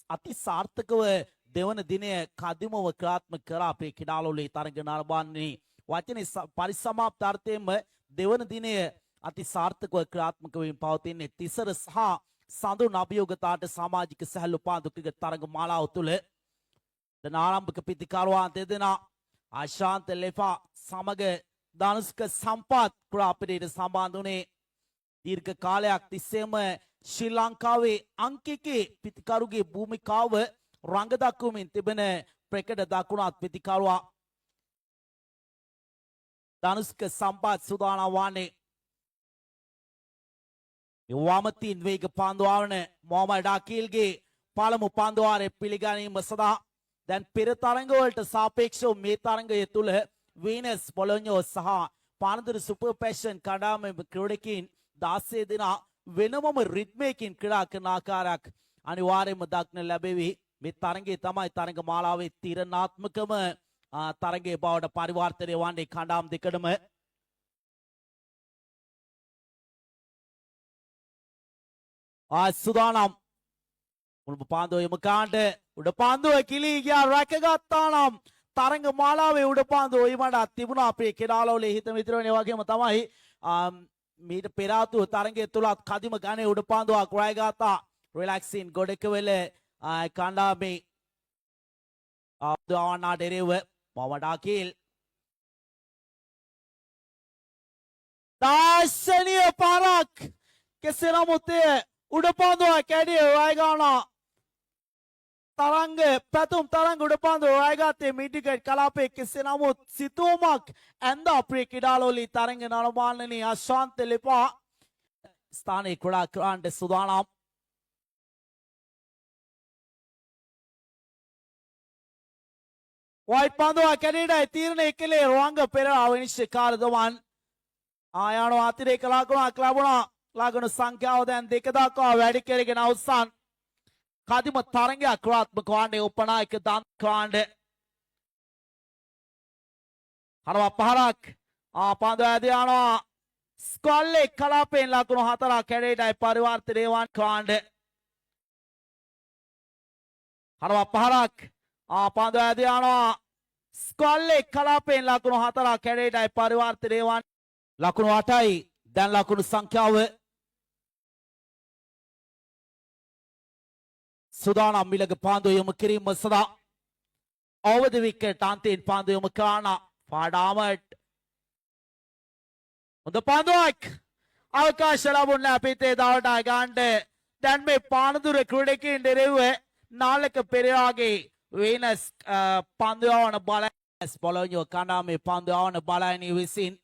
අති සාර්ථකව දෙවන දිනය කදිමව ක්‍රියාත්මක කරා අපේ කිඩාලෝලේ තරඟ නරඹන්නේ වචනේ පරිසමාප්තාර්ථයෙන්ම දෙවන දිනය අති සාර්ථකව ක්‍රියාත්මක වීම පවතින්නේ තිසර සහ සඳුන් අභියෝගතාවට සමාජික සැහැල්ලු පාන්දු ක්‍රිකට් තරඟ මාලාව තුළ දැන් ආරම්භක පිතිකරුවා දෙදෙනා ආශාන්ත ලෙෆා සමග ධනුෂ්ක සම්පත් ක්‍රාපිරේට සම්බන්ධ වුණේ දීර්ඝ කාලයක් තිස්සේම ශ්‍රී ලංකාවේ අංකිකේ පිතිකරුගේ භූමිකාව රංග දක්වමින් තිබෙන ප්‍රකට දකුණත් පිතිකරුවා ධනුෂ්ක සම්පත් සූදානම් වන්නේ වමතින් වේග පන්දුවාවන මොහමඩ් අකීල්ගේ පළමු පන්දුවාරය පිළිගැනීම සඳහා දැන් පෙර තරඟවලට සාපේක්ෂව මේ තරඟය තුළ වීනස් බොලොඤ්ඤෝ සහ පානදුරු සුපර් පැෂන් කණ්ඩායමේ ක්‍රීඩකයින් 16 දෙනා වෙනමම රිද්මයකින් ක්‍රීඩා කරන ආකාරයක් අනිවාර්යයෙන්ම දක්න ලැබෙවි. මේ තරඟය තමයි තරඟ මාලාවේ තීරණාත්මකම තරඟයේ බවට පරිවර්තනය වන්නේ කණ්ඩායම් දෙකටම. සුදානම් මුළු පාන්දුව යොමු කාණ්ඩ උඩ පාන්දුව කිලී ගියා රැකගත්තා නම් තරඟ මාලාවේ උඩ පාන්දුව ඊමඩ තිබුණා අපේ කෙඩාලෝලේ හිත මිත්‍රවනේ වගේම තමයි මීට පෙර ආතුව තරඟය තුලත් කදිම ගණේ උඩ පාන්දුවක් රැගාතා රිලැක්සින් ගොඩකවල කණ්ඩායමේ ආවන්නා ඩෙරෙව මොහමඩ් අකීල් දාර්ශනීය පාරක් කෙසේ නමුත් උඩ පාන්දුව කැඩිය රැගානා තරංග පැතුම් තරංග උඩ පාන්දුව රැගාත්තේ මිඩ්විකට් කලාපයේ කෙසේ නමුත් සිතුවමක් ඇඳ අපේ කිඩාලෝලී තරංග නරඹන්නේ අශාන්ත ලෙපා ස්ථානයේ ක්‍රීඩා කරන්නට සූදානම්. වයිට් පාන්දුව කැඩීඩයි තීරණය කළේ රංග පෙරේරා විනිශ්චයකාර දමන් ආයන අතිරේක ලකුණක් ලැබුණා. ලකුණු සංඛ්‍යාව දැන් 2 දක්වා වැඩි කරගෙන අවසන් කදිම තරඟයක් ක්‍රියාත්මක වන්නේ උපනායක දන්කාණ්ඩ හරවා පහරක් පාන්දුව ඇදී යනවා ස්කොල්ලේ කලාපයෙන් ලකුණු 4ක් කැඩේටයි පරිවර්තනය වන් කාණ්ඩ හරවා පහරක් පාන්දුව ඇදී යනවා ස්කොල්ලේ කලාපයෙන් ලකුණු 4ක් කැඩේටයි පරිවර්තනය වන් ලකුණු 8යි දැන් ලකුණු සංඛ්‍යාව සුදානම් මිලක පාන්දුව යොමු කිරීම සඳහා අවද විකට් අන්තයෙන් පාන්දුව යොමු කරන ෆාඩාමට් හොඳ පාන්දුවක් අවකාශ ලැබුණා පිටේ දවට ගන්නට දැන් මේ පානදුර ක්‍රීඩකයින් දෙරෙව්වේ නාලක පෙරේරාගේ වීනස් පන්දුවවන බලයස් බොලොඤ්ඤෝ කණ්ඩායමේ පන්දුවවන බලයනි විසින්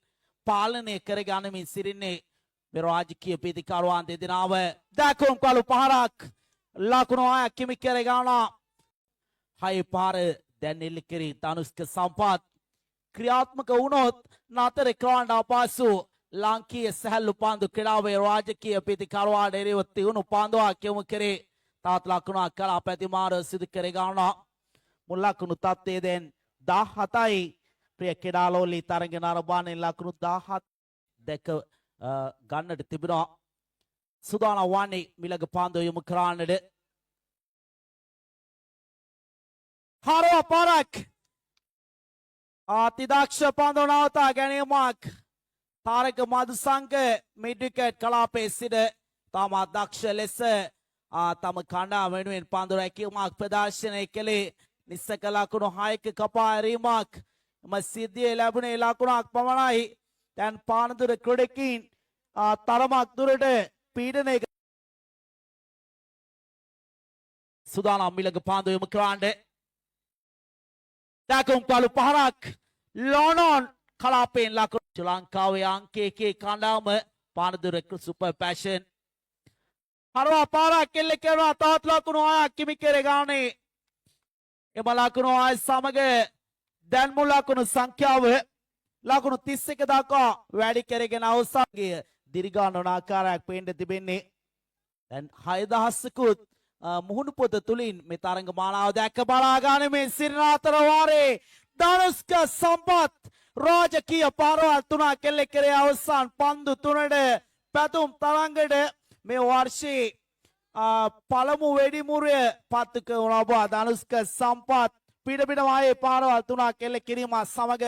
පාලනය කර ගනිමින් සිටින්නේ මේ රාජකීය පිතිකරුවන් දෙදෙනාව දකුණු කළු පහරක් ලකුණු 6ක් කිමි කර ගන්නවා. 6 පාර දැන් එල්ලකිරි ධනුෂ්ක සම්පත් ක්‍රියාත්මක වුණොත් නතර කරන්න අපහසු ලාංකීය සැහැල්ලු පාන්දු ක්‍රීඩාවේ රාජකීය පිතිකරුවා දෙරෙව තියුණු පාන්දුවක් යොමු කරේ තාත් ලකුණක් කලා පැතිමාර සිදු කර ගන්නවා. මුල් ලකුණු තත්ත්වය දැන් 17යි ප්‍රිය කෙඩාලෝලී තරඟ නරඹන්නේ ලකුණු 17 දැක ගන්නට තිබෙනවා. සූදානම් වන්නේ මිලක පාන්දුව යොමු කරන්නට හරව පාරක් අතිදක්ෂ පාන්දුව නවතා ගැනීමක් තාරක මදුසංග මිඩ්විකට් කලාපයේ සිට තාමත් දක්ෂ ලෙස තම කණ්ඩායම වෙනුවෙන් පාන්දුව රැකීමක් ප්‍රදර්ශනය කළේ නිස්සක ලකුණු 6ක කපා ඇරීමක් සිද්ධියේ ලැබුණේ ලකුණක් පමණයි. දැන් පානදුර ක්‍රීඩකයින් තරමක් දුරට පීඩනය සූදානම් මිලක පාන්දුව යොමු කරන්න දකුණු කළු පහරක් ලොනොන් කලාපයෙන් ලකුණු ශ්‍රී ලංකාවේ අංක 1 කණ්ඩායම පානදුර සුපර් පැෂන් හරවා පාරක් එල්ල කරනවා තවත් ලකුණු 6ක් කිමි කර ගන්නේ එම ලකුණු 6 සමග දැන් මුල් ලකුණු සංඛ්‍යාව ලකුණු 31 දක්වා වැඩි කරගෙන අවසන්ගේ දිරිගානන ආකාරයක් පේන්න තිබෙන්නේ. දැන් 6000කුත් මුහුණු පොත තුලින් මේ තරඟ මාලාව දැක්ක බලා ගනිමින් සිරින අතර වාරේ ධනුෂ්ක සම්පත් රාජකීය පාරවල් 3ක් එල්ල කරේ අවසන් පන්දු 3ට පැතුම් තරඟට මේ වර්ෂයේ පළමු වෙඩිමුරය පත්තුක වුණා ධනුෂ්ක සම්පත් පිටපිටමයේ පාරවල් තුනක් එල්ල කිරීම සමග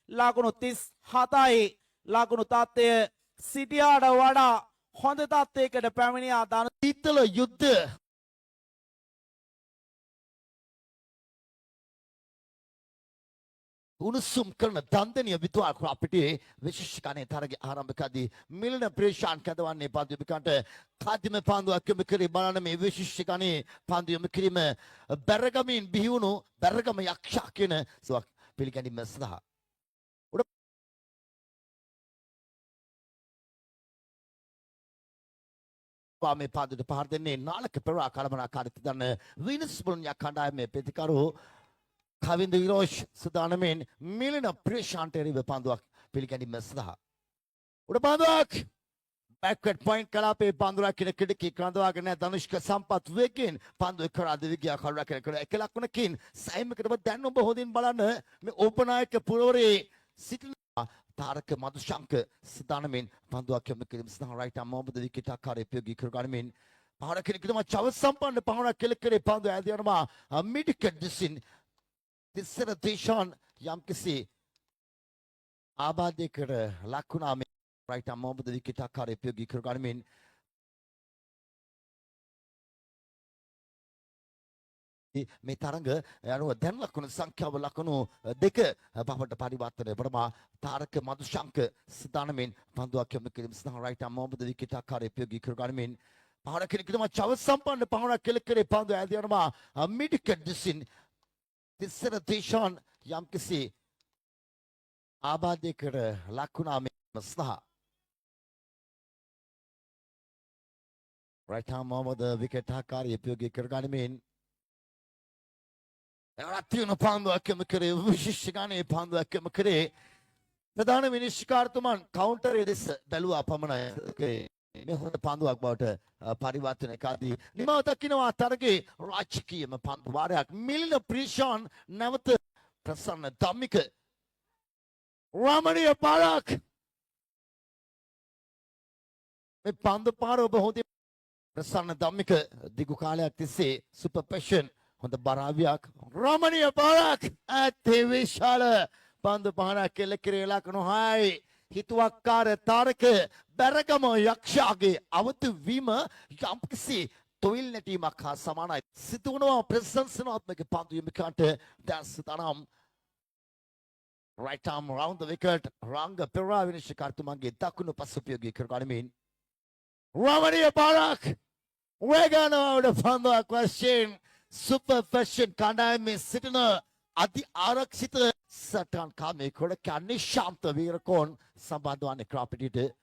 ලකුණු 37යි ලකුණු තත්ත්වය සිටියාට වඩා හොඳ තත්ත්වයකට පැමිණියා ධනුෂ් තීතල යුද්ධ උණුසුම් කරන දන්දනිය විතුවාල් ක්‍රාපිටියේ විශේෂ ගණයේ තරගයේ ආරම්භකදී මිලන ප්‍රේෂාන් කැදවන්නේ පන්දුවිකන්ට කාදිම පන්දුවක් යොමු කරේ බලන මේ විශේෂ ගණයේ පන්දු යොමු කිරීම බැරගමින් බිහිවුණු බැරගම යක්ෂා කියන සුවක් පිළිගැනීම සඳහා මේ පන්දුවට පහර දෙන්නේ නාලක පෙරා කලමනාකාරීත්වය දන්න වීනස් බුල්නියා කණ්ඩායමේ ප්‍රතිකරු කවින්ද විරෝෂ් සුදානමෙන් මිලින ප්‍රේෂාන්ට එරෙහිව පන්දුවක් පිළිගැනීම සඳහා උඩ පන්දුවක් බෑක්වර්ඩ් පොයින්ට් කලාපේ පන්දුවක් කියන කිඩකී ක්‍රඳවාගෙන ධනුෂ්ක සම්පත් වේගෙන් පන්දුව කරා දෙවිගියා කරුණා කරන එක ලකුණකින් සයිමකටම දැන් ඔබ හොඳින් බලන්න මේ ඕපනායක පුරවරේ සිටින තාරක මදුශංක සුදානමෙන් පන්දුවක් යොමු කිරීම සඳහා රයිට් ආම් මොහොමද විකට් ආකාරයේ ප්‍රයෝගී කරගනිමින් පහර කෙනෙකුටම චව සම්පන්න පහරක් කෙලකරේ පන්දුව ඇද යනවා මිඩිකට් දිසින් තිස්සර දේශාන් යම්කිසි ආබාධයකට ලක්ුණා මේ රයිට් ආම් මොහොමද විකට් ආකාරයේ ප්‍රයෝගී කරගනිමින් මේ තරඟ යනුව දැන් ලකුණු සංඛ්‍යාව ලකුණු දෙක බවට පරිවර්තනය වෙනවා තාරක මදුශංක සුදානමෙන් පන්දුවක් යොමු කිරීම සඳහා රයිට් ආම් මොහොමද විකට් ආකාරයේ ප්‍රයෝගී කරගනිමින් පහර කෙනෙකුටම චව සම්පන්න පහරක් කෙලකරේ පන්දුව ඇද යනවා මිඩිකට් දිසින් තිස්සර දේශාන් යම්කිසි ආබාධයකට ලක්ුණා මේ සඳහා රයිට් ආම් මොහොමද විකට් ආකාරයේ ප්‍රයෝගී කරගනිමින් රත්තියන පන්දුවක් යොමු කරේ විශේෂ ගණයේ පන්දුවක් යොමු කරේ ප්‍රධාන විනිශ්චයකාරතුමන් කවුන්ටරයේ දෙස බැලුවා පමණයි මේ හොඳ පන්දුවක් බවට පරිවර්තනය කරදී නිමව දක්ිනවා තරගයේ රාජකීයම පන්දු වාරයක් මිලින ප්‍රීෂාන් නැවත ප්‍රසන්න ධම්මික රාමණීය පාරක් මේ පන්දු පාර ඔබ හොඳින් ප්‍රසන්න ධම්මික දිගු කාලයක් තිස්සේ සුපර් පැෂන් හොඳ බරාවියක් රාමණීය පාරක් ඇත්තේ විශාල පන්දු පහරක් කෙලකරේ ලකුණු 6යි හිතුවක්කාර තාරක බැරගම යක්ෂයාගේ අවතු වීම යම්කිසි තොවිල් නැටීමක් හා සමානයි සිදුවනවා ප්‍රශංසනාත්මක පන්දු යොමුකන්ට දැන් සුදානම් right arm round the wicket රංග පෙරා විනිශ්චයකාරතුමන්ගේ දකුණු පසුපියෝගී කරගනිමින් රාමණීය පාරක් වේගනවඩ පන්දුවක් වශයෙන් සුපර් ෆැෂන් කණ්ඩායමේ සිටින අති ආරක්ෂිත සටන් කාමේ කොඩක නිශාන්ත වීරකෝන් සම්බන්ධ වන්නේ ක්‍රාපිටියට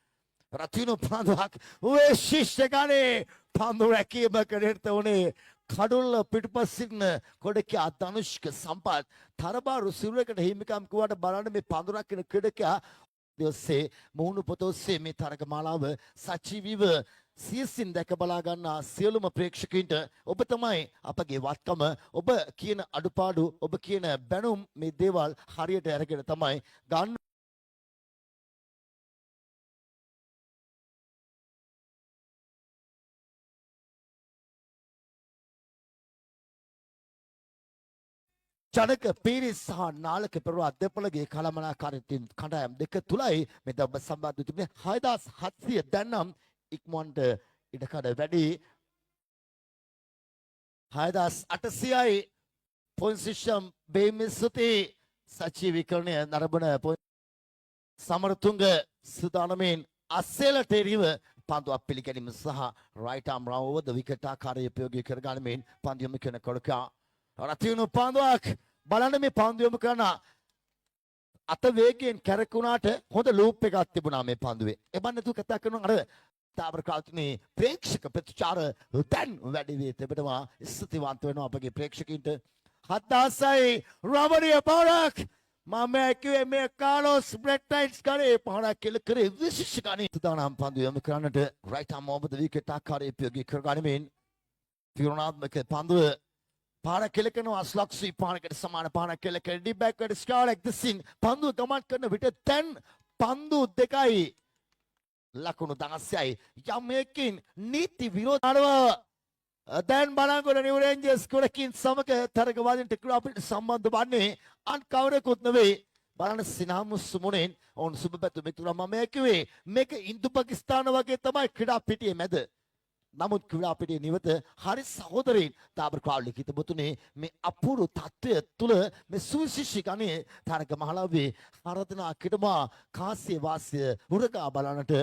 රතිනු පන්දුවක් විශිෂ්ට ගණේ පන්දු රැකීමකට නිරත වුණේ කඩුල්ල පිටුපසින් කොඩක ධනුෂ්ක සම්පත් තරබාරු සිරුරකට හිමිකම් කිව්වට බලන්න මේ පන්දු රැකින ක්‍රීඩකයා දවසේ මුහුණු පොත ඔස්සේ මේ තරග මාලාව සජීවීව සියසින් දැක බලා ගන්නා සියලුම ප්‍රේක්ෂකයින්ට ඔබ තමයි අපගේ වත්කම ඔබ කියන අඩුපාඩු ඔබ කියන බැනුම් මේ දේවල් හරියට අරගෙන තමයි ගන්න ජනක පීරිස් සහ නාලක පෙරවා දෙපළගේ කළමනාකාරීත්වයෙන් කණ්ඩායම් දෙක තුලයි මේ ඔබ සම්බන්ධ වී තිබෙන්නේ 6700 දැන්නම් ඉක්මනට ඉඩකඩ වැඩි 6800යි පොයින්ට් සිස්ටම් බේමිසුති සජීවීකරණය නරඹන සමරතුංග සුදානමෙන් අස්සෙලට එරිව පන්දුවක් පිළිගැනීම සහ රයිට් ආම් රවුව ද විකට් ආකාරයේ ප්‍රයෝගී කරගනිමින් පන්දු යොමු කරන කොඩකා රතියුණු පන්දුවක් බලන්න මේ පන්දු යොමු කරන අත වේගයෙන් කැරකුණාට හොඳ ලූප් එකක් තිබුණා මේ පන්දුවේ. එබන් නැතුව කතා කරනවා අර තාවර කාල්තුනේ ප්‍රේක්ෂක ප්‍රතිචාර දැන් වැඩි වී තිබෙනවා. ස්තුතිවන්ත වෙනවා අපගේ ප්‍රේක්ෂකයින්ට. 7000යි රාමණීය පාරක් මම කිව්වේ මේ කාලොස් බ්‍රෙට්ටයිට්ස් කරේ පහරක් කෙල කරේ විශේෂ ගණේ සුදානම් පන්දු යොමු කරන්නට රයිට් ආම් මොහොමද විකට් ආකාරයේ ප්‍රයෝගී කරගනිමින් තිරුණාත්මක පන්දුව පාර කෙලකනවා ස්ලක්සී පානකට සමාන පාන කෙලක ඩි බෑක්වර්ඩ් ස්ටාර් එක්දසින් පන්දුව ගමන් කරන විට දැන් පන්දු දෙකයි ලකුණු 16යි යම් එකකින් නීති විරෝධව දැන් බලංගොඩ නිව් රේන්ජර්ස් ගොඩකින් සමග තරගවාදීන්ට අපිට සම්බන්ධ වන්නේ අන් කවරෙකුත් නෙවෙයි. බලන්න සිනාමුස් මුණෙන් ඔවුන් සුබ පැතුම් මිතුරා මම කිව්වේ මේක ඉන්දු පාකිස්තාන වගේ තමයි ක්‍රීඩා පිටියේ මැද. නමුත් ක්‍රීඩා පිටියේ නිවත හරි සහෝදරයින් තාබර් ක්‍රාව්ලි කිතබතුනේ මේ අපූර්ව තත්ත්වය තුල මේ සුවිශේෂී ගණයේ තරග මහලාවේ ආරාධනා කිඩමා කාසිය වාසිය උරගා බලන්නට